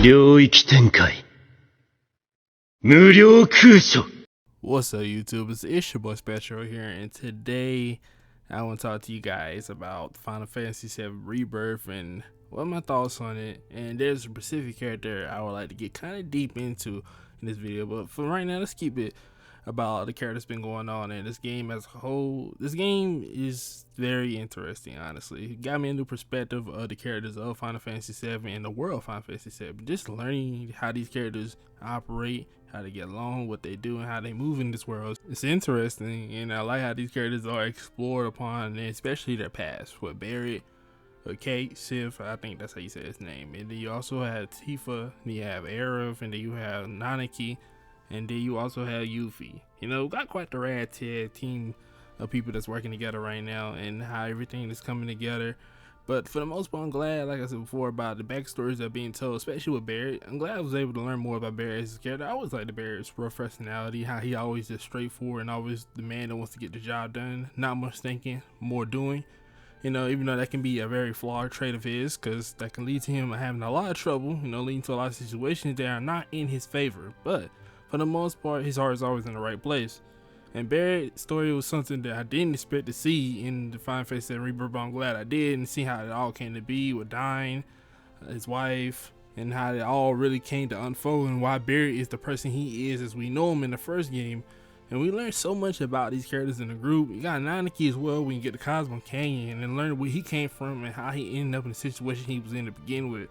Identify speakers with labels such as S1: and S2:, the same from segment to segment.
S1: 領域展開。無料空所。
S2: What's up, YouTube? It's your boy Spectro here, and today I want to talk to you guys about Final Fantasy VII Rebirth and what my thoughts on it. And there's a specific character I would like to get kind of deep into in this video, but for right now, let's keep it about the characters been going on in this game as a whole. This game is very interesting, honestly. It got me a new perspective of the characters of Final Fantasy VII and the world of Final Fantasy VII. Just learning how these characters operate, how they get along, what they do, and how they move in this world. It's interesting, and I like how these characters are explored upon, and especially their past with Barret, Kate, Sif, I think that's how you say his name. And then you also have Tifa, and you have Aerith, and then you have Nanaki, and then you also have Yuffie. You know, got quite the rad-tad team of people that's working together right now, and how everything is coming together. But for the most part, I'm glad, like I said before, about the backstories that are being told, especially with Barret. I'm glad I was able to learn more about Barret as a character. I always like the Barret's rough personality, how he always is straightforward and always the man that wants to get the job done. Not much thinking, more doing. You know, even though that can be a very flawed trait of his, because that can lead to him having a lot of trouble, you know, leading to a lot of situations that are not in his favor. But for the most part, his heart is always in the right place. And Barret's story was something that I didn't expect to see in the Final Fantasy VII Rebirth, but I'm glad I did, and see how it all came to be with Dyne, his wife, and how it all really came to unfold, and why Barret is the person he is as we know him in the first game. And we learned so much about these characters in the group. You got Nanaki as well. We can get the Cosmo Canyon and learn where he came from and how he ended up in the situation he was in to begin with.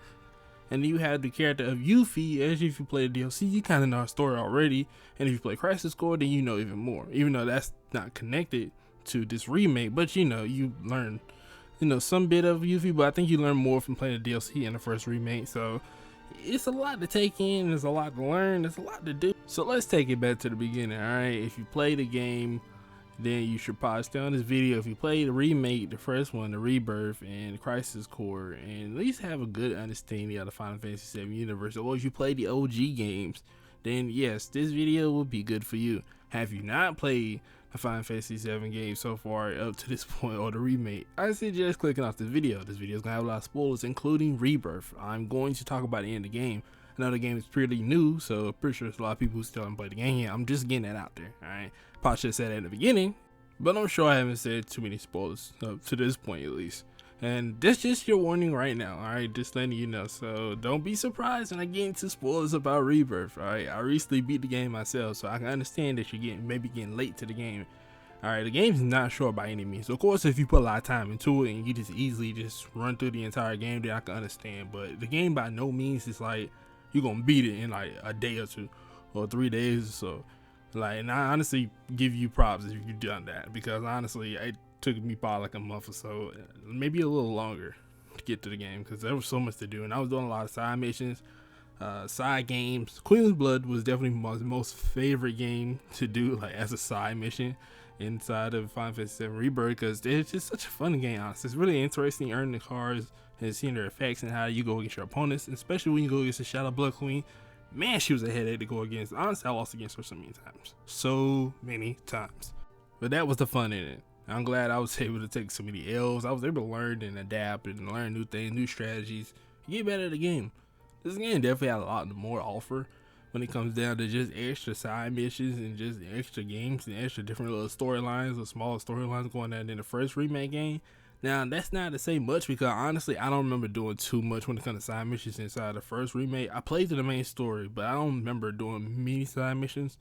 S2: And then you have the character of Yuffie. As if you play the DLC, you kind of know her story already. And if you play Crisis Core, then you know even more. Even though that's not connected to this remake, but you know, you learn, you know, some bit of Yuffie. But I think you learn more from playing the DLC in the first remake. So it's a lot to take in. There's a lot to learn. There's a lot to do. So let's take it back to the beginning. All right, if you play the game, then you should probably stay on this video. If you play the remake, the first one, the Rebirth and Crisis Core, and at least have a good understanding of the Final Fantasy VII universe, or if you play the OG games, then yes, this video will be good for you. Have you not played the Final Fantasy VII game so far up to this point, or the remake, I suggest clicking off this video. This video is going to have a lot of spoilers, including Rebirth. I'm going to talk about the end of the game. I know the game is pretty new, so I'm pretty sure there's a lot of people who still haven't played the game yet. I'm just getting that out there, alright? Probably should have said that in the beginning, but I'm sure I haven't said too many spoilers up to this point at least. And that's just your warning right now, alright? Just letting you know. So don't be surprised when I get into spoilers about Rebirth, alright? I recently beat the game myself, so I can understand that you're maybe getting late to the game. Alright, the game's not short by any means. So of course, if you put a lot of time into it and you just easily just run through the entire game, then I can understand. But the game by no means is like you're gonna beat it in like a day or two or 3 days or so. Like, and I honestly give you props if you've done that, because honestly it took me probably like a month or so, maybe a little longer, to get to the game, because there was so much to do, and I was doing a lot of side missions, side games. Queen's Blood was definitely my most favorite game to do, like as a side mission inside of Final Fantasy VII Rebirth, because it's just such a fun game. Honestly, it's really interesting earning the cards and seeing their effects and how you go against your opponents, especially when you go against the Shadow Blood Queen. Man, she was a headache to go against. Honestly, I lost against her so many times, but that was the fun in it. I'm glad I was able to take so many L's. I was able to learn and adapt and learn new things, new strategies, get better at the game. This game definitely had a lot more to offer when it comes down to just extra side missions and just extra games and extra different little storylines or smaller storylines going on in the first remake game. Now, that's not to say much, because honestly, I don't remember doing too much when it comes to side missions inside the first remake. I played through the main story, but I don't remember doing many side missions.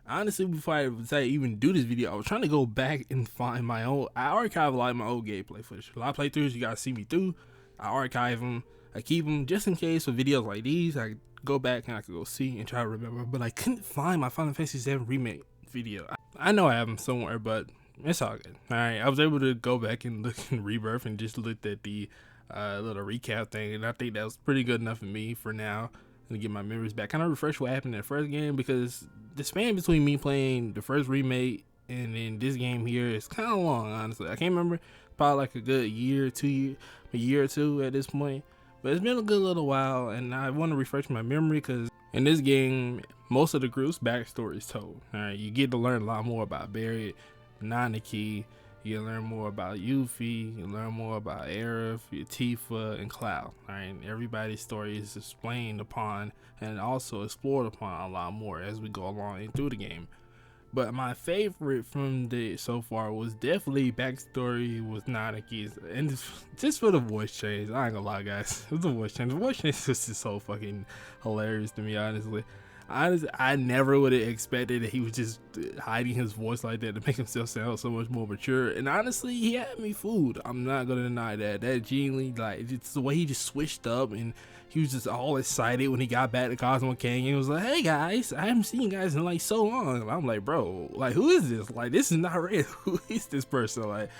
S2: Honestly, before I decided to even do this video, I was trying to go back and find my own. I archive a lot of my old gameplay footage. A lot of playthroughs you guys see me through, I archive them. I keep them just in case for videos like these. I go back and I could go see and try to remember, but I couldn't find my Final Fantasy VII remake video. I know I have them somewhere, but it's all good. Alright, I was able to go back and look in Rebirth and just looked at the little recap thing, and I think that was pretty good enough for me for now to get my memories back. Kind of refresh what happened in the first game, because the span between me playing the first remake and then this game here is kind of long, honestly. I can't remember, probably like a good year or two at this point. But it's been a good little while, and I want to refresh my memory, because in this game, most of the group's backstory is told. Alright, you get to learn a lot more about Barret, Nanaki, You learn more about Yuffie, you learn more about Aerith, Tifa, and Cloud. Right? Everybody's story is explained upon and also explored upon a lot more as we go along and through the game. But my favorite from the so far was definitely backstory with Nanaki's, and just for the voice change. I ain't gonna lie, guys, the voice change is just so fucking hilarious to me, honestly. I never would have expected that he was just hiding his voice like that to make himself sound so much more mature. And honestly, he had me fooled. I'm not gonna deny that. That genuinely, like, it's the way he just switched up and he was just all excited when he got back to Cosmo Canyon. He was like, "Hey guys, I haven't seen you guys in like so long." And I'm like, "Bro, like, who is this? Like, this is not Red. Who is this person?" Like,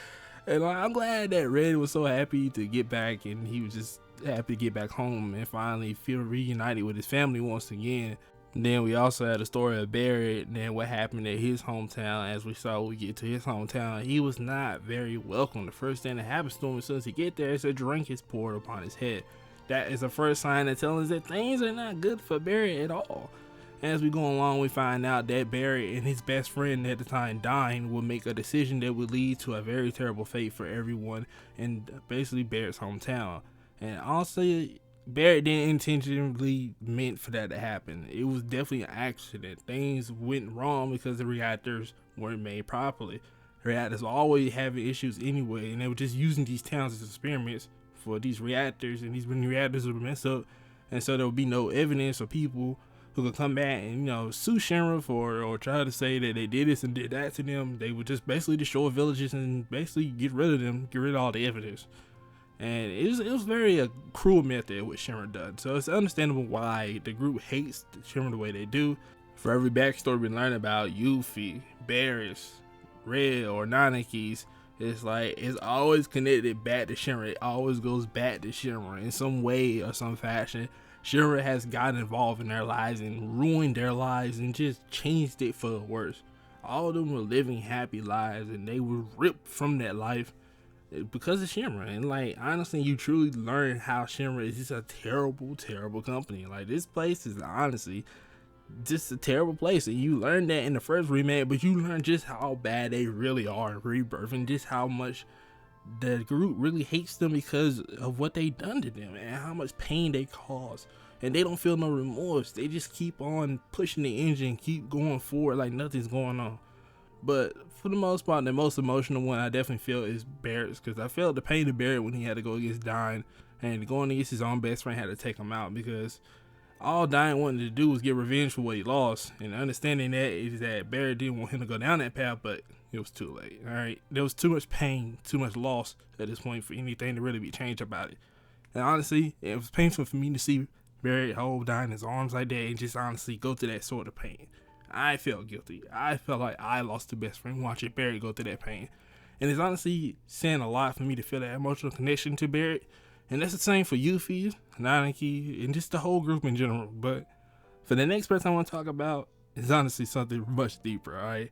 S2: and like, I'm glad that Red was so happy to get back, and he was just happy to get back home and finally feel reunited with his family once again. And then we also had the story of Barrett and then what happened at his hometown. As we saw, we get to his hometown, he was not very welcome. The first thing that happens to him as soon as he get there is a drink is poured upon his head. That is the first sign that tells us that things are not good for Barrett at all. As we go along, we find out that Barrett and his best friend at the time, dying, will make a decision that would lead to a very terrible fate for everyone in basically Barrett's hometown. And also, Barrett didn't intentionally meant for that to happen. It was definitely an accident. Things went wrong because the reactors weren't made properly. The reactors were always having issues anyway, and they were just using these towns as experiments for these reactors, and these reactors would mess up, and so there would be no evidence or people who could come back and, you know, sue Shinra for or try to say that they did this and did that to them. They would just basically destroy villages and basically get rid of them, get rid of all the evidence. And it was very a cruel method what Shinra done. So it's understandable why the group hates Shinra the way they do. For every backstory we learn about Yuffie, Barris, Red, or Nanaki's, it's like it's always connected back to Shinra. It always goes back to Shinra in some way or some fashion. Shinra has gotten involved in their lives and ruined their lives and just changed it for the worse. All of them were living happy lives and they were ripped from that life because of Shinra. And like, honestly, you truly learn how Shinra is just a terrible, terrible company. Like, this place is honestly just a terrible place, and you learn that in the first remake, but you learn just how bad they really are in Rebirth, and just how much the group really hates them because of what they done to them and how much pain they cause. And they don't feel no remorse. They just keep on pushing the engine, keep going forward like nothing's going on. But for the most part, the most emotional one I definitely feel is Barrett's, because I felt the pain of Barrett when he had to go against Dyne, and going against his own best friend had to take him out, because all Dyne wanted to do was get revenge for what he lost. And understanding that is that Barrett didn't want him to go down that path, but it was too late. Alright, there was too much pain, too much loss at this point for anything to really be changed about it. And honestly, it was painful for me to see Barrett hold Dyne in his arms like that and just honestly go through that sort of pain. I felt guilty. I felt like I lost the best friend watching Barrett go through that pain. And it's honestly saying a lot for me to feel that emotional connection to Barrett. And that's the same for Yuffie, Nanaki, and just the whole group in general. But for the next person I want to talk about is honestly something much deeper, alright?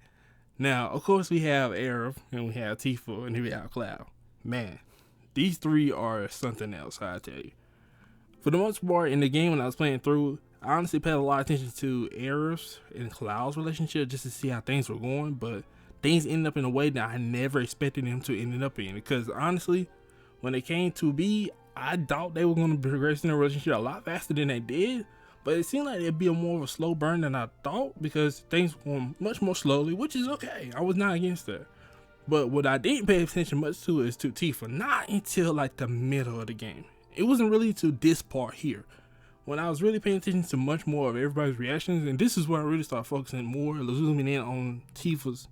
S2: Now, of course, we have Aerith, and we have Tifa, and we have Cloud. Man, these three are something else, I tell you. For the most part, in the game when I was playing through, I honestly paid a lot of attention to Aerith's and Cloud's relationship just to see how things were going, but things ended up in a way that I never expected them to end up in. Because honestly, when it came to be, I thought they were going to progress in their relationship a lot faster than they did, but it seemed like it'd be a more of a slow burn than I thought, because things were much more slowly, which is okay. I was not against that. But what I didn't pay attention much to is to Tifa, not until like the middle of the game. It wasn't really to this part here, when I was really paying attention to much more of everybody's reactions, and this is where I really started focusing more, zooming in on Tifa's,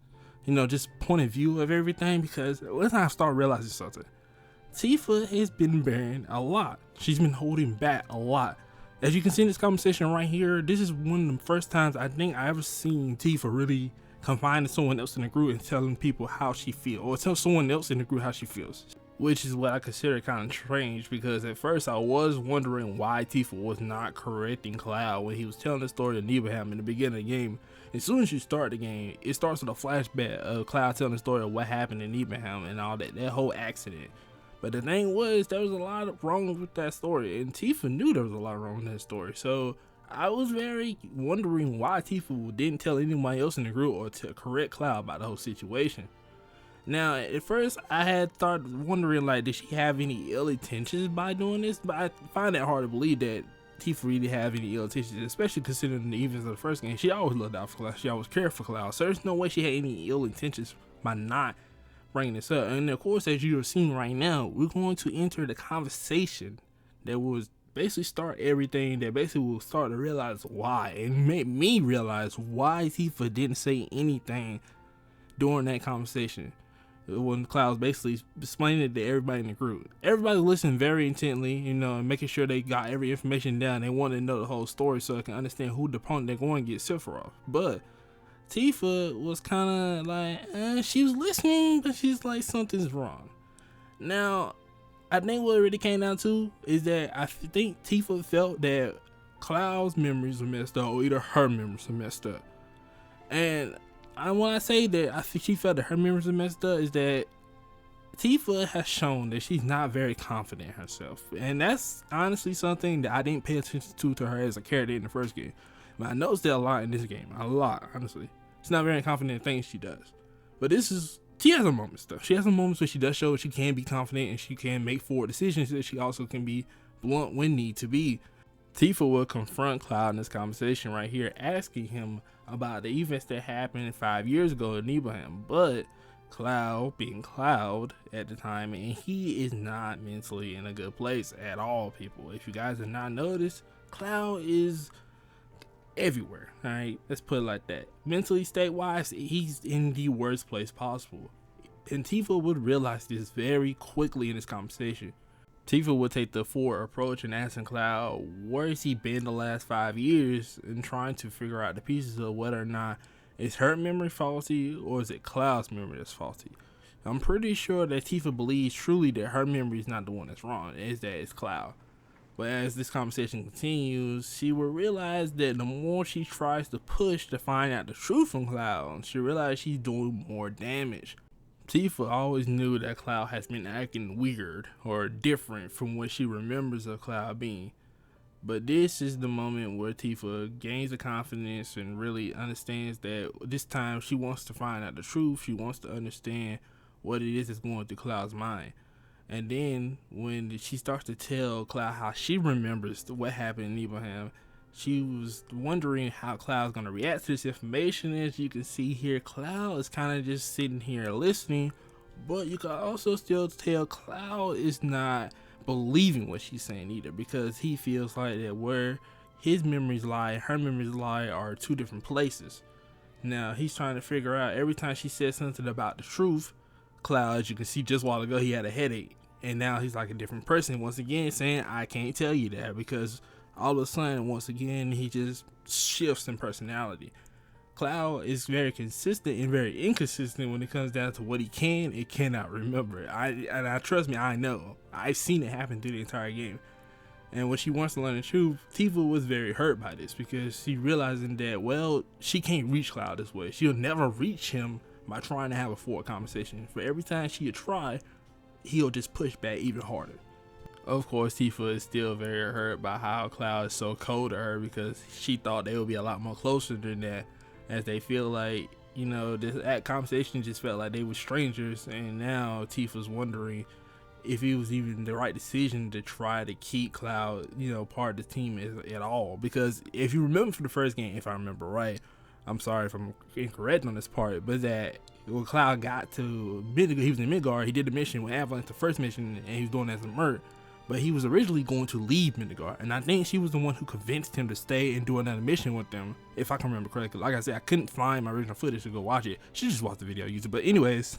S2: just point of view of everything, because once I started realizing something, Tifa has been bearing a lot. She's been holding back a lot. As you can see in this conversation right here, this is one of the first times I think I ever seen Tifa really confide to someone else in the group and telling people how she feels, or tell someone else in the group how she feels. Which is what I consider kind of strange, because at first I was wondering why Tifa was not correcting Cloud when he was telling the story of Nibelheim in the beginning of the game. As soon as you start the game, it starts with a flashback of Cloud telling the story of what happened in Nibelheim and all that whole accident. But the thing was, there was a lot wrong with that story, and Tifa knew there was a lot wrong with that story. So I was very wondering why Tifa didn't tell anyone else in the group or to correct Cloud about the whole situation. Now, at first, I had thought wondering, like, did she have any ill intentions by doing this? But I find it hard to believe that Tifa really have any ill intentions, especially considering the events of the first game. She always looked out for Cloud. She always cared for Cloud. So there's no way she had any ill intentions by not bringing this up. And of course, as you are seeing right now, we're going to enter the conversation that will basically start everything, that basically will start to realize why, and make me realize why Tifa didn't say anything during that conversation when Cloud's basically explaining it to everybody in the group. Everybody listened very intently, you know, and making sure they got every information down. They wanted to know the whole story so they can understand who the opponent they're going to get Sephiroth. But Tifa was kind of like, she was listening, but she's like, something's wrong. Now, I think what it really came down to is that I think Tifa felt that Cloud's memories were messed up, or either her memories were messed up. And when I say that I think she felt that her memories were messed up, is that Tifa has shown that she's not very confident in herself. And that's honestly something that I didn't pay attention to her as a character in the first game. But I noticed that a lot in this game. A lot, honestly. She's not very confident in things she does. But she has her moments though. She has some moments where she does show she can be confident and she can make forward decisions, that she also can be blunt when need to be. Tifa will confront Cloud in this conversation right here, asking him about the events that happened 5 years ago in Nibelheim. But Cloud, being Cloud at the time, and he is not mentally in a good place at all, people. If you guys have not noticed, Cloud is everywhere. All right, let's put it like that. Mentally, state-wise, he's in the worst place possible. And Tifa would realize this very quickly in this conversation. Tifa would take the forward approach and asking Cloud where has he been the last 5 years, and trying to figure out the pieces of whether or not is her memory faulty or is it Cloud's memory that's faulty. I'm pretty sure that Tifa believes truly that her memory is not the one that's wrong, is that it's Cloud. But as this conversation continues, she will realize that the more she tries to push to find out the truth from Cloud, she realizes she's doing more damage. Tifa always knew that Cloud has been acting weird or different from what she remembers of Cloud being. But this is the moment where Tifa gains the confidence and really understands that this time she wants to find out the truth. She wants to understand what it is that's going through Cloud's mind. And then when she starts to tell Cloud how she remembers what happened in Nibelheim, she was wondering how Cloud's going to react to this information. As you can see here, Cloud is kind of just sitting here listening, but you can also still tell Cloud is not believing what she's saying either, because he feels like that where his memories lie and her memories lie are two different places. Now he's trying to figure out, every time she says something about the truth, Cloud, as you can see just a while ago, he had a headache, and now he's like a different person once again, saying I can't tell you that, because all of a sudden once again he just shifts in personality. Cloud is very consistent and very inconsistent when it comes down to what he can and cannot remember. I trust me, I know. I've seen it happen through the entire game. And when she wants to learn the truth, Tifa was very hurt by this, because she realizing that, well, she can't reach Cloud this way. She'll never reach him by trying to have a forward conversation. For every time she'll try, he'll just push back even harder. Of course, Tifa is still very hurt by how Cloud is so cold to her, because she thought they would be a lot more closer than that, as they feel like, you know, that conversation just felt like they were strangers. And now Tifa's wondering if it was even the right decision to try to keep Cloud, you know, part of the team at all. Because if you remember from the first game, if I remember right, I'm sorry if I'm incorrect on this part, but that when Cloud got to Midgard, he was in Midgard, he did the mission with Avalanche, the first mission, and he was doing it as a merc. But he was originally going to leave Midgard, and I think she was the one who convinced him to stay and do another mission with them, if I can remember correctly. Like I said, I couldn't find my original footage to go watch it. She just watched the video on YouTube. But anyways,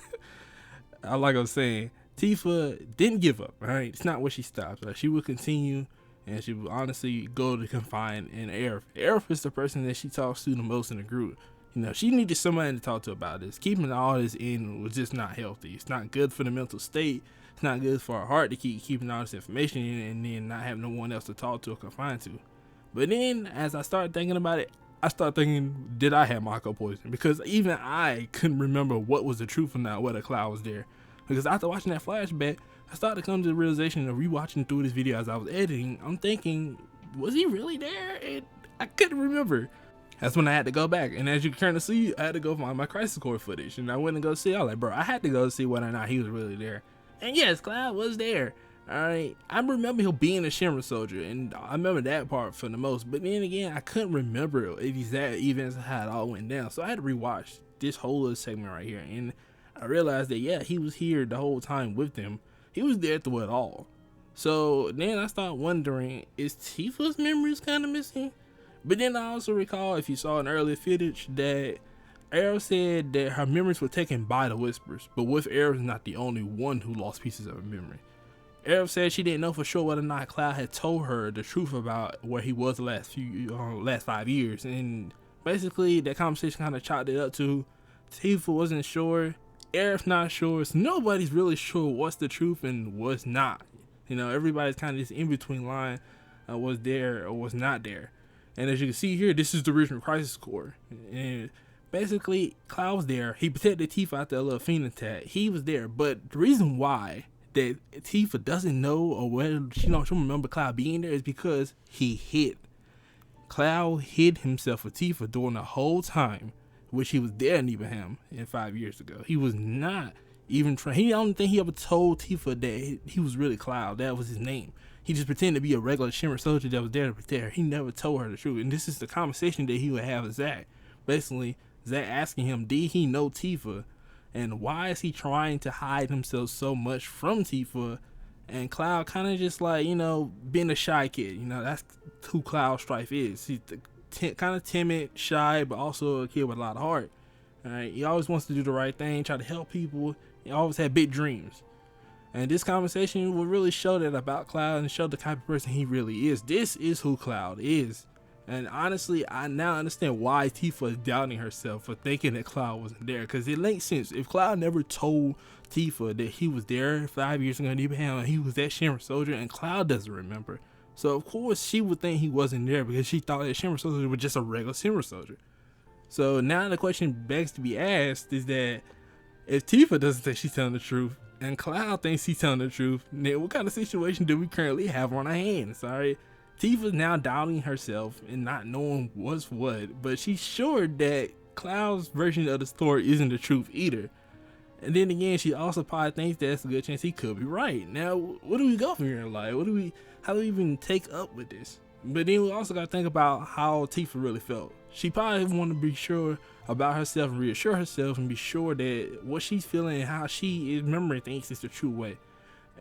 S2: like I was saying, Tifa didn't give up. All right, it's not where she stopped. She would continue, and she would honestly go to confide in Aerith. Aerith is the person that she talks to the most in the group. You know, she needed somebody to talk to about this. Keeping all this in was just not healthy. It's not good for the mental state. It's not good for her heart to keep keeping all this information in and then not have no one else to talk to or confide to. But then, as I started thinking about it, I started thinking, did I have Mako poison? Because even I couldn't remember what was the truth or not, whether Cloud was there. Because after watching that flashback, I started to come to the realization of rewatching through this video as I was editing. I'm thinking, was he really there? And I couldn't remember. That's when I had to go back, and as you can currently see, I had to go find my Crisis Core footage, and I went and go see. I was like, bro, I had to go see whether or not he was really there. And yes, Cloud was there. Alright, I remember him being a Shimmer soldier, and I remember that part for the most. But then again, I couldn't remember exact events how it all went down, so I had to rewatch this whole little segment right here, and I realized that yeah, he was here the whole time with them. He was there through it all. So then I started wondering, is Tifa's memories kind of missing? But then I also recall, if you saw an earlier footage, that Arrow said that her memories were taken by the Whispers, but what if Arrow's not the only one who lost pieces of her memory? Arrow said she didn't know for sure whether or not Cloud had told her the truth about where he was the last 5 years, and basically that conversation kind of chopped it up to Tifa wasn't sure, Arrow's not sure, so nobody's really sure what's the truth and what's not. You know, everybody's kind of this in between line, was there or was not there. And as you can see here, this is the original Crisis Core. And basically, Cloud was there. He protected Tifa after a little fiend attack. He was there. But the reason why that Tifa doesn't know or whether she don't remember Cloud being there is because he hid. Cloud hid himself with Tifa during the whole time, which he was there in Abraham 5 years ago. He was not even trying. He don't think he ever told Tifa that he was really Cloud. That was his name. He just pretended to be a regular Shimmer soldier that was there to protect her. He never told her the truth. And this is the conversation that he would have with Zack. Basically, Zack asking him, did he know Tifa? And why is he trying to hide himself so much from Tifa? And Cloud kind of just like, you know, being a shy kid. You know, that's who Cloud Strife is. He's kind of timid, shy, but also a kid with a lot of heart. All right? He always wants to do the right thing, try to help people. He always had big dreams. And this conversation will really show that about Cloud and show the type of person he really is. This is who Cloud is. And honestly, I now understand why Tifa is doubting herself for thinking that Cloud wasn't there. Because it makes sense. If Cloud never told Tifa that he was there 5 years ago in Abraham and he was that Shimmer soldier, and Cloud doesn't remember. So of course she would think he wasn't there because she thought that Shimmer soldier was just a regular Shimmer soldier. So now the question begs to be asked is that if Tifa doesn't think she's telling the truth, and Cloud thinks he's telling the truth, then what kind of situation do we currently have on our hands? Alright, Tifa's now doubting herself and not knowing what's what, but she's sure that Cloud's version of the story isn't the truth either. And then again, she also probably thinks that's a good chance he could be right. Now, what do we go from here in life? How do we even take up with this? But then we also got to think about how Tifa really felt. She probably want to be sure about herself and reassure herself and be sure that what she's feeling and how she is remembering things is the true way.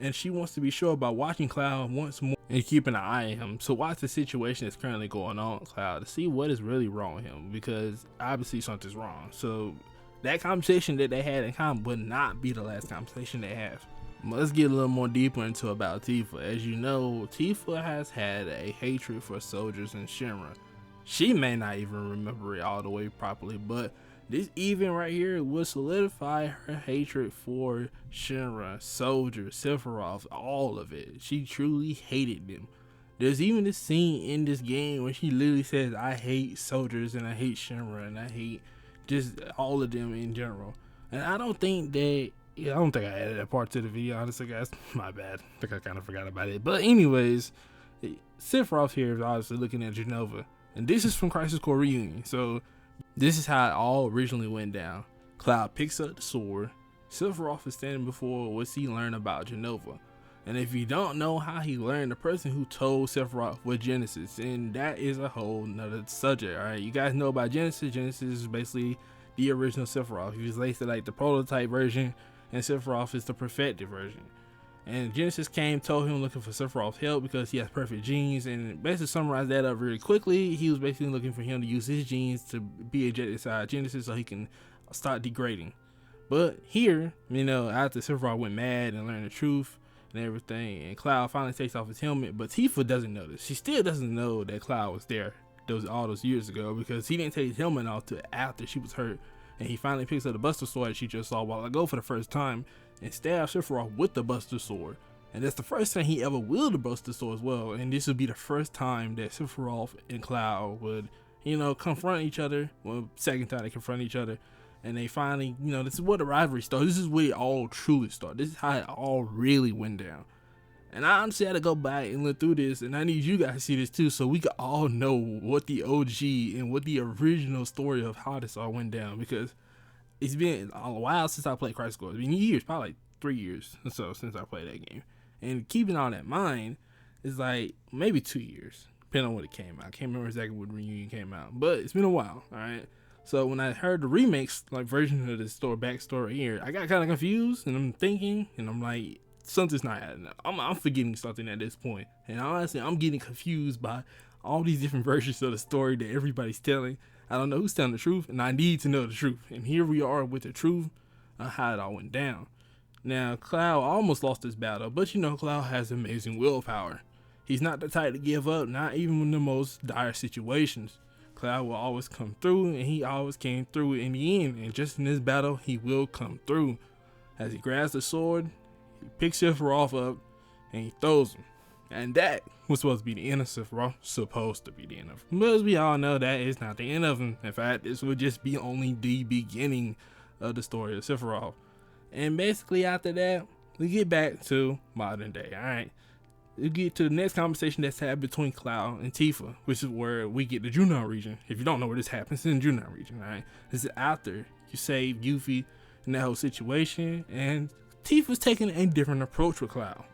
S2: And she wants to be sure about watching Cloud once more and keeping an eye on him. So watch the situation that's currently going on with Cloud to see what is really wrong with him, because obviously something's wrong. So that conversation that they had in common would not be the last conversation they have. Let's get a little more deeper into about Tifa. As you know, Tifa has had a hatred for soldiers and Shinra. She may not even remember it all the way properly, but this event right here will solidify her hatred for Shinra, soldiers, Sephiroth, all of it. She truly hated them. There's even this scene in this game where she literally says, I hate soldiers and I hate Shinra and I hate just all of them in general. And I don't think I added that part to the video, honestly, guys. My bad. I think I kind of forgot about it. But anyways, Sephiroth here is obviously looking at Genova. And this is from Crisis Core Reunion. So this is how it all originally went down. Cloud picks up the sword. Sephiroth is standing before what's he learned about Genova. And if you don't know how he learned, the person who told Sephiroth was Genesis. And that is a whole nother subject, alright? You guys know about Genesis. Genesis is basically the original Sephiroth. He was like the prototype version, and Sephiroth is the perfected version. And Genesis told him looking for Sephiroth's help because he has perfect genes, and basically summarize that up very quickly. He was basically looking for him to use his genes to be ejected inside Genesis so he can start degrading. But here, you know, after Sephiroth went mad and learned the truth and everything, and Cloud finally takes off his helmet, but Tifa doesn't know this. She still doesn't know that Cloud was there all those years ago, because he didn't take his helmet off till after she was hurt, and he finally picks up the Buster Sword that she just saw a while ago for the first time and stabs Sephiroth with the Buster Sword. And that's the first time he ever wielded the Buster Sword as well, and this would be the first time that Sephiroth and Cloud would, you know, confront each other. Well, second time they confront each other, and they finally, you know, this is where the rivalry started. This is where it all truly started. This is how it all really went down. And I honestly had to go back and look through this, and I need you guys to see this too, so we can all know what the OG and what the original story of how this all went down, because it's been a while since I played Crisis Core. It's been years, probably like 3 years or so since I played that game. And keeping all that in mind, it's like maybe 2 years, depending on when it came out. I can't remember exactly when Reunion came out, but it's been a while, alright? So when I heard the remakes, like version of the story, backstory here, I got kind of confused, and I'm thinking, and I'm like, something's not adding up. I'm forgetting something at this point. And honestly, I'm getting confused by all these different versions of the story that everybody's telling. I don't know who's telling the truth, and I need to know the truth. And here we are with the truth of how it all went down. Now, Cloud almost lost this battle, but you know, Cloud has amazing willpower. He's not the type to give up, not even in the most dire situations. Cloud will always come through, and he always came through in the end. And just in this battle, he will come through. As he grabs the sword, he picks Sephiroth up and he throws him. And that was supposed to be the end of Sephiroth. Supposed to be the end of him. But as we all know, that is not the end of him. In fact, this would just be only the beginning of the story of Sephiroth. And basically after that, we get back to modern day, alright? We get to the next conversation that's had between Cloud and Tifa, which is where we get the Junon region. If you don't know where this happens, it's in the Junon region, alright? This is after you save Yuffie and that whole situation, and Tifa's taking a different approach with Cloud.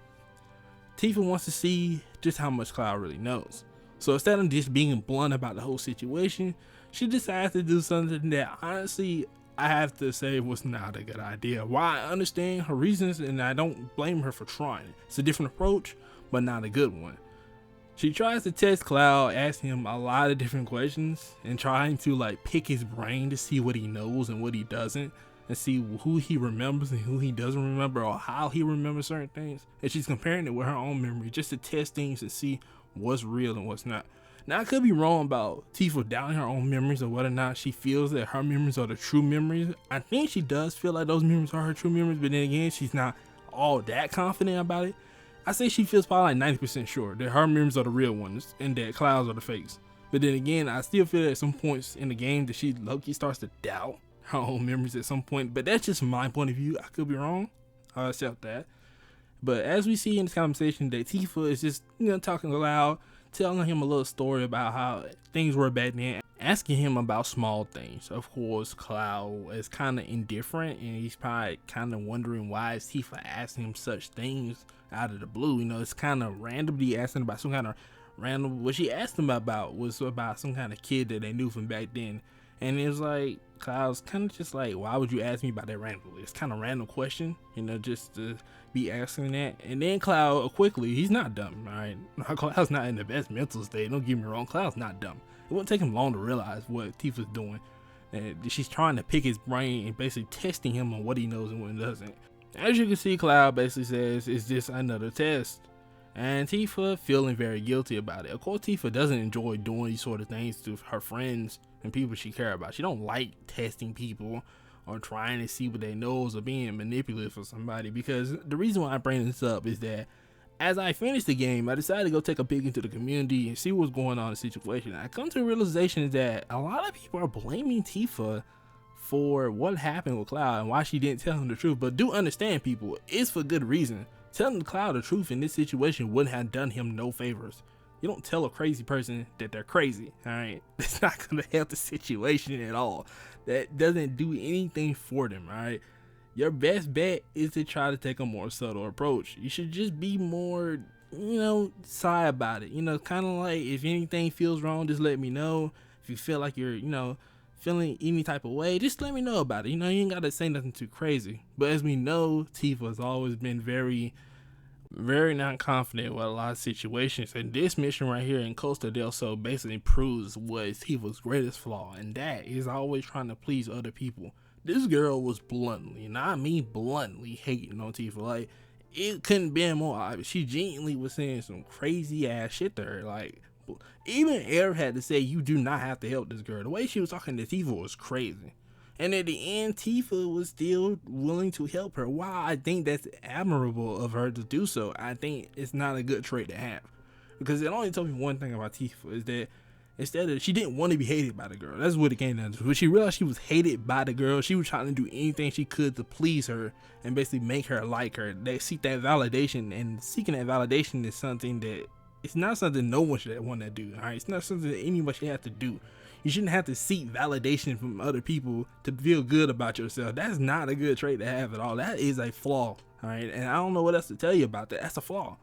S2: Tifa wants to see just how much Cloud really knows. So instead of just being blunt about the whole situation, she decides to do something that honestly I have to say was not a good idea. While I understand her reasons and I don't blame her for trying, it's a different approach, but not a good one. She tries to test Cloud, asking him a lot of different questions and trying to like pick his brain to see what he knows and what he doesn't, and see who he remembers and who he doesn't remember, or how he remembers certain things. And she's comparing it with her own memory just to test things and see what's real and what's not. Now, I could be wrong about Tifa doubting her own memories or whether or not she feels that her memories are the true memories. I think she does feel like those memories are her true memories, but then again, she's not all that confident about it. I say she feels probably like 90% sure that her memories are the real ones and that Cloud's are the fakes. But then again, I still feel at some points in the game that she low-key starts to doubt her own memories at some point. But that's just my point of view. I could be wrong. I'll accept that. But as we see in this conversation, that Tifa is just, talking aloud, telling him a little story about how things were back then, asking him about small things. Of course, Cloud is kind of indifferent, and he's probably kind of wondering why is Tifa asking him such things out of the blue. It's kind of randomly asking about some kind of random. What she asked him about was about some kind of kid that they knew from back then, and it was like Cloud's kind of just like, why would you ask me about that randomly? It's kind of random question, just to be asking that. And then Cloud quickly, he's not dumb, alright? Cloud's not in the best mental state, don't get me wrong. Cloud's not dumb. It wouldn't take him long to realize what Tifa's doing, and she's trying to pick his brain and basically testing him on what he knows and what he doesn't. As you can see, Cloud basically says, is this another test? And Tifa feeling very guilty about it. Of course, Tifa doesn't enjoy doing these sort of things to her friends and people she cares about. She don't like testing people or trying to see what they knows or being manipulative for somebody, because the reason why I bring this up is that as I finished the game, I decided to go take a peek into the community and see what's going on in the situation. I come to the realization that a lot of people are blaming Tifa for what happened with Cloud and why she didn't tell him the truth. But do understand, people, it's for good reason. Telling Cloud the truth in this situation wouldn't have done him no favors. You don't tell a crazy person that they're crazy, alright? That's not gonna help the situation at all. That doesn't do anything for them, alright? Your best bet is to try to take a more subtle approach. You should just be more, shy about it. Kind of like, if anything feels wrong, just let me know. If you feel like you're, feeling any type of way, just let me know about it. You ain't gotta say nothing too crazy. But as we know, Tifa has always been very, very not confident with a lot of situations, and this mission right here in Costa del Sol basically proves what is Tifa's greatest flaw, and that is always trying to please other people. This girl was bluntly, and I mean bluntly, hating on Tifa. Like, it couldn't be more obvious. She genuinely was saying some crazy ass shit to her. Like, even Air had to say, you do not have to help this girl. The way she was talking to Tifa was crazy. And at the end, Tifa was still willing to help her. While I think that's admirable of her to do so, I think it's not a good trait to have. Because it only told me one thing about Tifa, is that She didn't want to be hated by the girl. That's what it came down to. When she realized she was hated by the girl, she was trying to do anything she could to please her and basically make her like her. They seek that validation, and seeking that validation is something that it's not something no one should want to do. All right, it's not something that anyone should have to do. You shouldn't have to seek validation from other people to feel good about yourself. That's not a good trait to have at all. That is a flaw. All right, and I don't know what else to tell you about that. That's a flaw.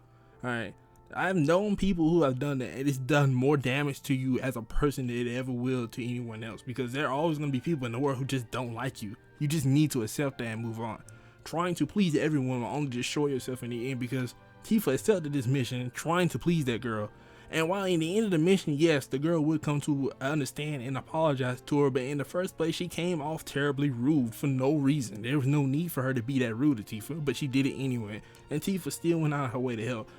S2: All right. I've known people who have done that, and it's done more damage to you as a person than it ever will to anyone else, because there are always going to be people in the world who just don't like you. You just need to accept that and move on. Trying to please everyone will only destroy yourself in the end, because Tifa accepted this mission trying to please that girl. And while in the end of the mission, yes, the girl would come to understand and apologize to her, but in the first place, she came off terribly rude for no reason. There was no need for her to be that rude to Tifa, but she did it anyway, and Tifa still went out of her way to help.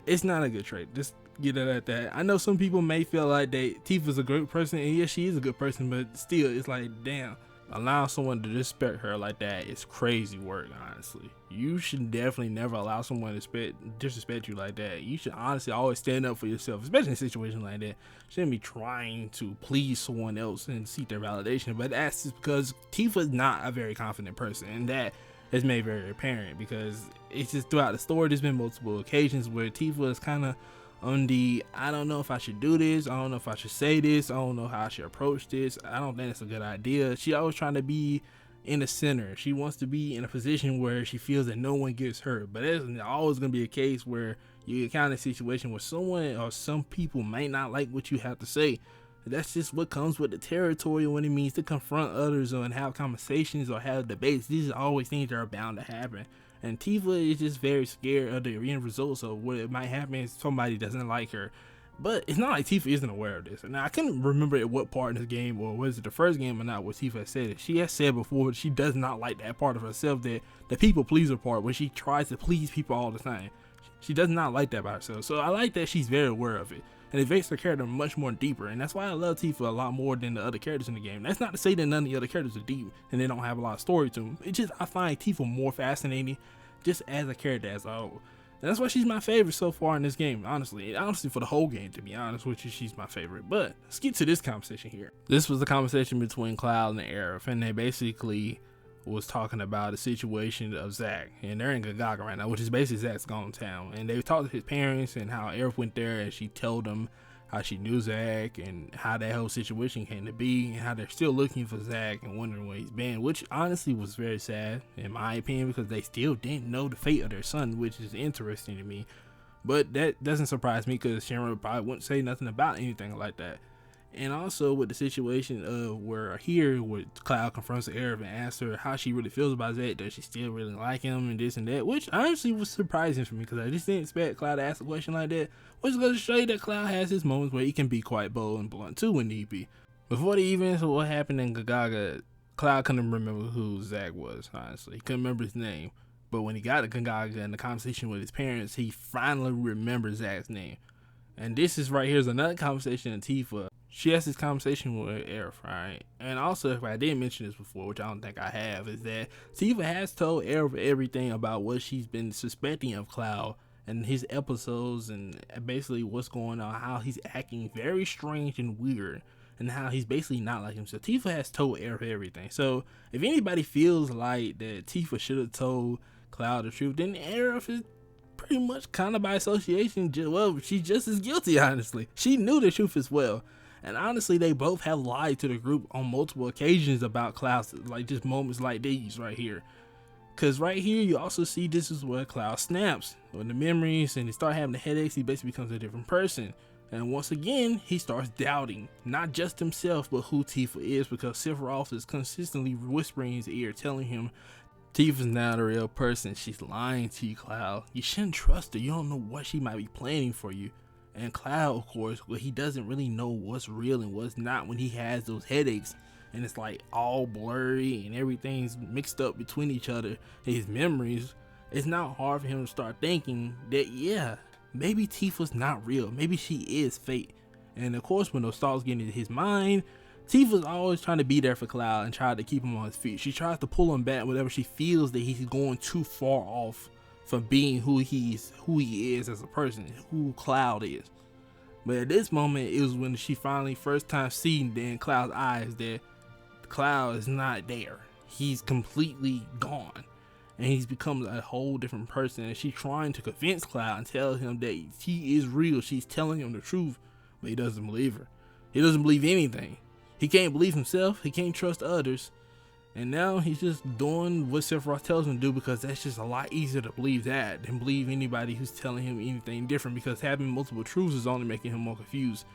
S2: It's not a good trait. Just get it at that. I know some people may feel like Tifa's a great person, and yes, she is a good person, but still, it's like, damn, allowing someone to disrespect her like that is crazy work, honestly. You should definitely never allow someone to disrespect you like that. You should honestly always stand up for yourself, especially in a situation like that. You shouldn't be trying to please someone else and seek their validation, but that's just because Tifa's not a very confident person, and that is made very apparent because it's just throughout the story there's been multiple occasions where Tifa is kind of on the, I don't know if I should do this, I don't know if I should say this, I don't know how I should approach this, I don't think it's a good idea. She always trying to be in the center. She wants to be in a position where she feels that no one gets hurt, but there's always going to be a case where you encounter a situation where someone or some people might not like what you have to say. That's just what comes with the territory when it means to confront others and have conversations or have debates. These are always things that are bound to happen. And Tifa is just very scared of the end results of what it might happen if somebody doesn't like her. But it's not like Tifa isn't aware of this. And I couldn't remember at what part in this game, or was it the first game or not, where Tifa has said it. She has said before she does not like that part of herself, that the people pleaser part, where she tries to please people all the time. She does not like that about herself. So I like that she's very aware of it. And it makes her character much more deeper, and that's why I love Tifa a lot more than the other characters in the game. That's not to say that none of the other characters are deep and they don't have a lot of story to them. It's just I find Tifa more fascinating just as a character as a whole. And that's why she's my favorite so far in this game, honestly for the whole game, to be honest with you, she's my favorite. But let's get to this conversation here. This was the conversation between Cloud and Aerith, and they basically was talking about the situation of Zack, and they're in Gagaga right now, which is basically Zack's hometown, and they talked to his parents and how Aerith went there and she told them how she knew Zack and how that whole situation came to be, and how they're still looking for Zack and wondering where he's been, which honestly was very sad in my opinion, because they still didn't know the fate of their son, which is interesting to me. But that doesn't surprise me, because Shenron probably wouldn't say nothing about anything like that. And also with the situation of where Cloud confronts Aerith and asks her how she really feels about Zack, does she still really like him and this and that, which honestly was surprising for me, because I just didn't expect Cloud to ask a question like that, which is going to show you that Cloud has his moments where he can be quite bold and blunt too when need be. Before the events of what happened in Gagaga, Cloud couldn't remember who Zack was, honestly. He couldn't remember his name. But when he got to Gagaga and the conversation with his parents, he finally remembered Zack's name. And this is right here is another conversation in Tifa. She has this conversation with Aerith, right? And also, if I didn't mention this before, which I don't think I have, is that Tifa has told Aerith everything about what she's been suspecting of Cloud and his episodes, and basically what's going on, how he's acting very strange and weird, and how he's basically not like himself. Tifa has told Aerith everything. So if anybody feels like that Tifa should have told Cloud the truth, then Aerith is pretty much kind of by association, well, she's just as guilty, honestly. She knew the truth as well. And honestly, they both have lied to the group on multiple occasions about Cloud, like just moments like these right here. Because right here, you also see this is where Cloud snaps with the memories and he starts having the headaches. He basically becomes a different person. And once again, he starts doubting not just himself, but who Tifa is, because Sephiroth is consistently whispering in his ear, telling him, Tifa's not a real person. She's lying to you, Cloud. You shouldn't trust her. You don't know what she might be planning for you. And Cloud, of course, well, he doesn't really know what's real and what's not when he has those headaches. And it's like all blurry and everything's mixed up between each other. His memories, it's not hard for him to start thinking that, yeah, maybe Tifa's not real. Maybe she is fate. And of course, when those thoughts get into his mind, Tifa's always trying to be there for Cloud and try to keep him on his feet. She tries to pull him back whenever she feels that he's going too far off from being who he is as a person, who Cloud is. But at this moment, it was when she finally first time seen in Cloud's eyes that Cloud is not there. He's completely gone. And he's become a whole different person. And she's trying to convince Cloud and tell him that he is real. She's telling him the truth, but he doesn't believe her. He doesn't believe anything. He can't believe himself. He can't trust others. And now he's just doing what Sephiroth tells him to do, because that's just a lot easier to believe that than believe anybody who's telling him anything different, because having multiple truths is only making him more confused.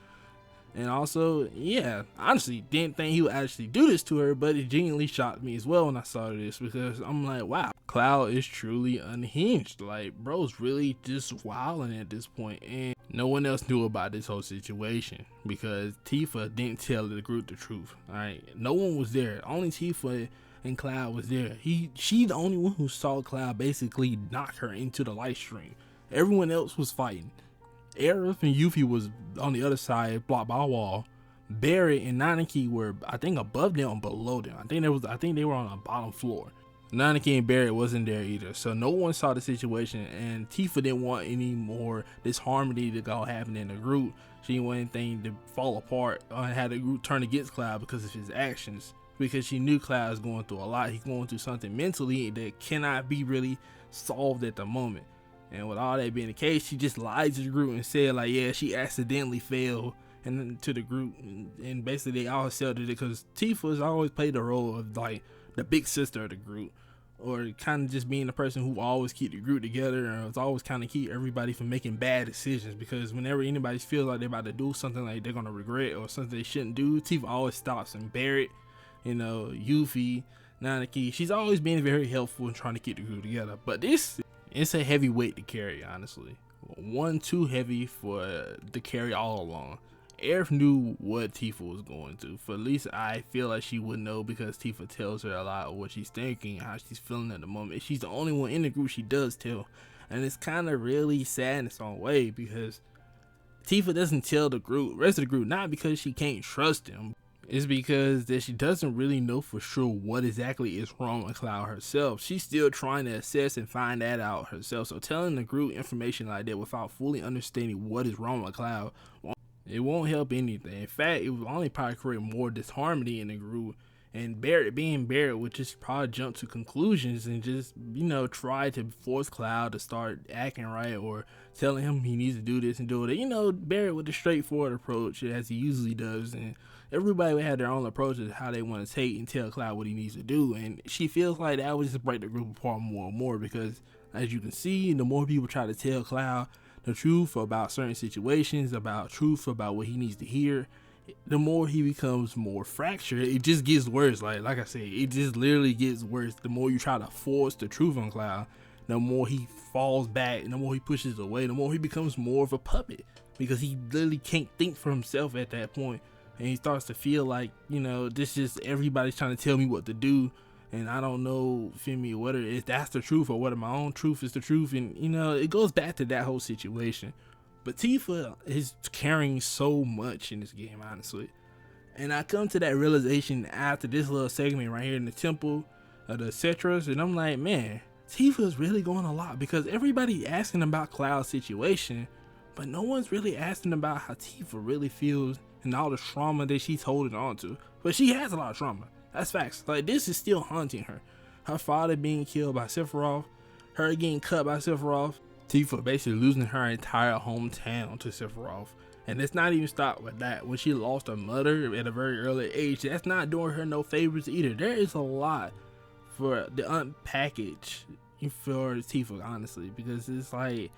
S2: And also, yeah, honestly, didn't think he would actually do this to her, but it genuinely shocked me as well when I saw this, because I'm like, wow, Cloud is truly unhinged. Like, bro's really just wilding at this point, and no one else knew about this whole situation because Tifa didn't tell the group the truth. Alright, no one was there. Only Tifa and Cloud was there. She the only one who saw Cloud basically knock her into the light stream. Everyone else was fighting. Aerith and Yuffie was on the other side, blocked by a wall. Barret and Nanaki were, I think, above them and below them. I think they were on the bottom floor. Nanaki and Barret wasn't there either, so no one saw the situation, and Tifa didn't want any more disharmony to go happen in the group. She didn't want anything to fall apart or had the group turn against Cloud because of his actions, because she knew Cloud is going through a lot. He's going through something mentally that cannot be really solved at the moment. And with all that being the case, she just lied to the group and said, like, yeah, she accidentally fell and to the group, and basically they all accepted it because Tifa's always played the role of like the big sister of the group, or kind of just being the person who always keep the group together, and it's always kind of keep everybody from making bad decisions, because whenever anybody feels like they're about to do something like they're gonna regret or something they shouldn't do, Tifa always stops. And Barret, you know, Yuffie, Nanaki, she's always been very helpful in trying to keep the group together. But it's a heavy weight to carry, honestly. One too heavy for to carry all along. Aerith knew what Tifa was going through. For at least I feel like she would know, because Tifa tells her a lot of what she's thinking, how she's feeling at the moment. She's the only one in the group she does tell. And it's kind of really sad in its own way, because Tifa doesn't tell the rest of the group, not because she can't trust him. It's because that she doesn't really know for sure what exactly is wrong with Cloud herself. She's still trying to assess and find that out herself. So telling the group information like that without fully understanding what is wrong with Cloud, it won't help anything. In fact, it will only probably create more disharmony in the group. And Barret, being Barret, would just probably jump to conclusions and just, you know, try to force Cloud to start acting right, or telling him he needs to do this and do it. You know, Barret with the straightforward approach, as he usually does, and everybody would have their own approach to how they want to take and tell Cloud what he needs to do. And she feels like that would just break the group apart more and more, because as you can see, the more people try to tell Cloud the truth about certain situations, about what he needs to hear, the more he becomes more fractured. It just gets worse. Like I said, it just literally gets worse. The more you try to force the truth on Cloud, the more he falls back, and the more he pushes away, the more he becomes more of a puppet, because he literally can't think for himself at that point. And he starts to feel like, you know, this is everybody's trying to tell me what to do, and I don't know, feel me, whether if that's the truth or whether my own truth is the truth. And, you know, it goes back to that whole situation. But Tifa is carrying so much in this game, honestly. And I come to that realization after this little segment right here in the temple of the Cetras, and I'm like, man, Tifa is really going a lot, because everybody asking about Cloud's situation, but no one's really asking about how Tifa really feels and all the trauma that she's holding on to. But she has a lot of trauma. That's facts. Like, this is still haunting her. Her father being killed by Sephiroth, her getting cut by Sephiroth, Tifa basically losing her entire hometown to Sephiroth. And it's not even stopped with that. When she lost her mother at a very early age, that's not doing her no favors either. There is a lot for the unpackage for Tifa, honestly, because it's like,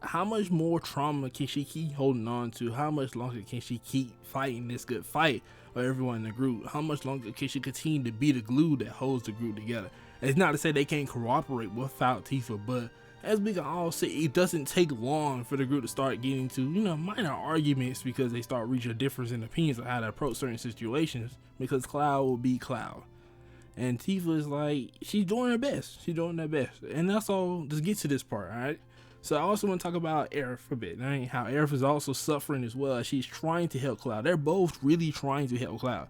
S2: how much more trauma can she keep holding on to? How much longer can she keep fighting this good fight for everyone in the group? How much longer can she continue to be the glue that holds the group together? And it's not to say they can't cooperate without Tifa, but as we can all see, it doesn't take long for the group to start getting to, you know, minor arguments, because they start reaching a difference in opinions of how to approach certain situations, because Cloud will be Cloud. And Tifa is like, she's doing her best. She's doing her best. And that's all. Just get to this part, alright? So I also want to talk about Aerith for a bit. Right? How Aerith is also suffering as well, as she's trying to help Cloud. They're both really trying to help Cloud.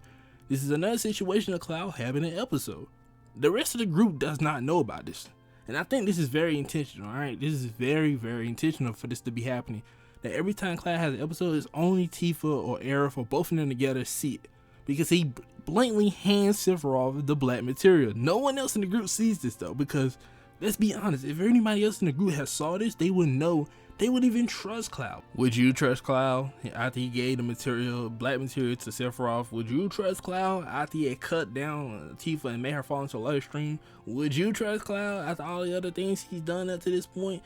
S2: This is another situation of Cloud having an episode. The rest of the group does not know about this. And I think this is very intentional, alright? This is very, very intentional for this to be happening. that every time Cloud has an episode, it's only Tifa or Aerith or both of them together see it, because he blatantly hands Sephiroth the black material. No one else in the group sees this though, because let's be honest, if anybody else in the group had saw this, they wouldn't know. They wouldn't even trust Cloud. Would you trust Cloud after he gave the material, black material, to Sephiroth? Would you trust Cloud after he had cut down Tifa and made her fall into a live stream? Would you trust Cloud after all the other things he's done up to this point?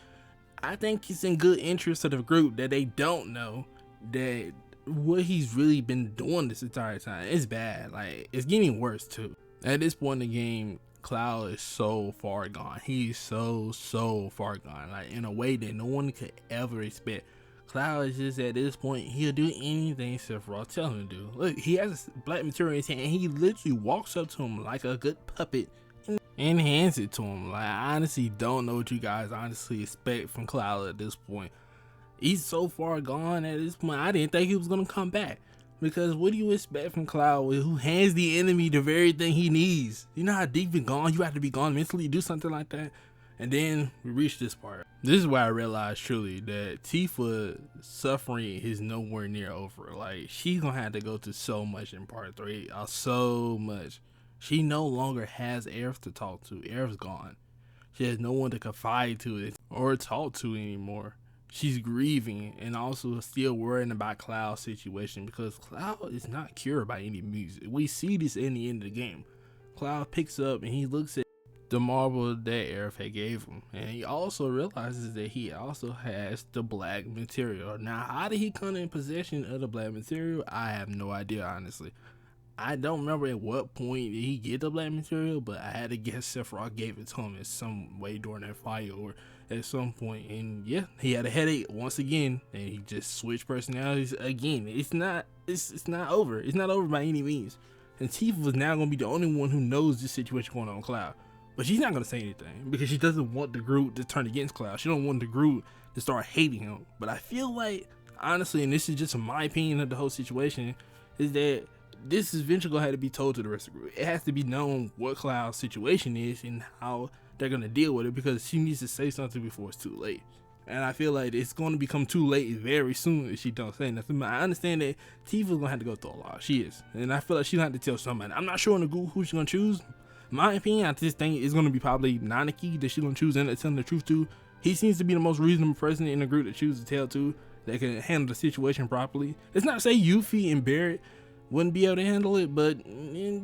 S2: I think it's in good interest of the group that they don't know that what he's really been doing this entire time. It's bad. Like, it's getting worse too. At this point in the game, Cloud is so far gone. He's so far gone, like in a way that no one could ever expect. Cloud is just at this point, he'll do anything Sephiroth tell him to do. Look, he has black material in his hand and he literally walks up to him like a good puppet and hands it to him. Like, I honestly don't know what you guys honestly expect from Cloud at this point. He's so far gone at this point. I didn't think he was gonna come back. Because what do you expect from Cloud, who hands the enemy the very thing he needs? You know how deep and gone you have to be gone mentally to do something like that? And then we reach this part. This is why I realized truly that Tifa suffering is nowhere near over. Like, she's gonna have to go through so much in part 3. So much. She no longer has Aerith to talk to. Aerith's gone. She has no one to confide to or talk to anymore. She's grieving and also still worrying about Cloud's situation, because Cloud is not cured by any music. We see this in the end of the game. Cloud picks up and he looks at the marble that Aerith had gave him, and he also realizes that he also has the black material. Now, how did he come in possession of the black material? I have no idea, honestly. I don't remember at what point did he get the black material, but I had to guess Sephiroth gave it to him in some way during that fight or at some point. And yeah, he had a headache once again, and he just switched personalities again. It's not over. It's not over by any means. And Tifa was now gonna be the only one who knows this situation going on with Cloud, but she's not gonna say anything because she doesn't want the group to turn against Cloud. She don't want the group to start hating him. But I feel like, honestly, and this is just my opinion of the whole situation, is that this is eventually gonna have to be told to the rest of the group. It has to be known what Cloud's situation is and how they're gonna deal with it, because she needs to say something before it's too late. And I feel like it's going to become too late very soon if she don't say nothing. But I understand that Tifa's gonna have to go through a lot. She is, and I feel like she's gonna have to tell somebody. I'm not sure in the group who she's gonna choose. In my opinion, I just think it's gonna be probably Nanaki that she's gonna choose and tell the truth to. He seems to be the most reasonable person in the group to choose to tell to, that can handle the situation properly. It's not to say Yuffie and Barrett wouldn't be able to handle it, but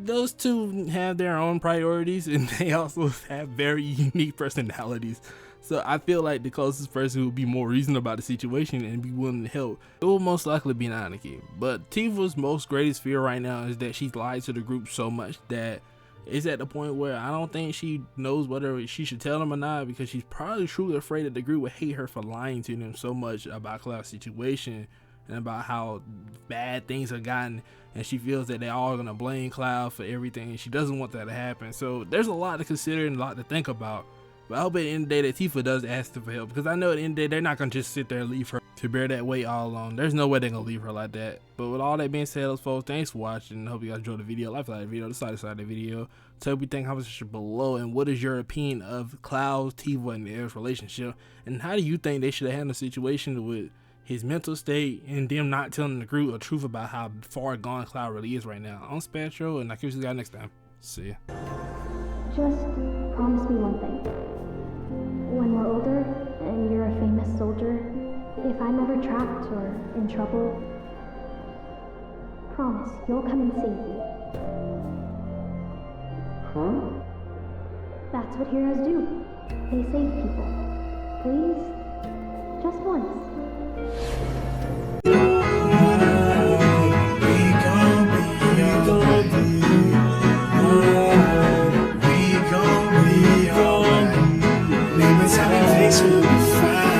S2: those two have their own priorities and they also have very unique personalities. So I feel like the closest person who would be more reasonable about the situation and be willing to help, it will most likely be Nanaki. But Tifa's most greatest fear right now is that she's lied to the group so much that it's at the point where I don't think she knows whether she should tell them or not, because she's probably truly afraid that the group would hate her for lying to them so much about Cloud's situation and about how bad things have gotten, and she feels that they're all gonna blame Cloud for everything, and she doesn't want that to happen. So there's a lot to consider and a lot to think about. But I hope at the end of the day that Tifa does ask them for help, because I know at the end of the day they're not gonna just sit there and leave her to bear that weight all alone. There's no way they're gonna leave her like that. But with all that being said, folks, thanks for watching. I hope you guys enjoyed the video. Like the video, decide the video. Tell me what you think, comment section below, and what is your opinion of Cloud, Tifa, and Aerith's relationship, and how do you think they should have handled the situation with his mental state and them not telling the group the truth about how far gone Cloud really is right now. I'm Spatro, and I'll catch you guys next time. See ya.
S3: Just promise me one thing. When we're older and you're a famous soldier, if I'm ever trapped or in trouble, promise you'll come and save me.
S4: Huh?
S3: That's what heroes do. They save people. Please? Just once.
S4: Neighbors having face will be fine.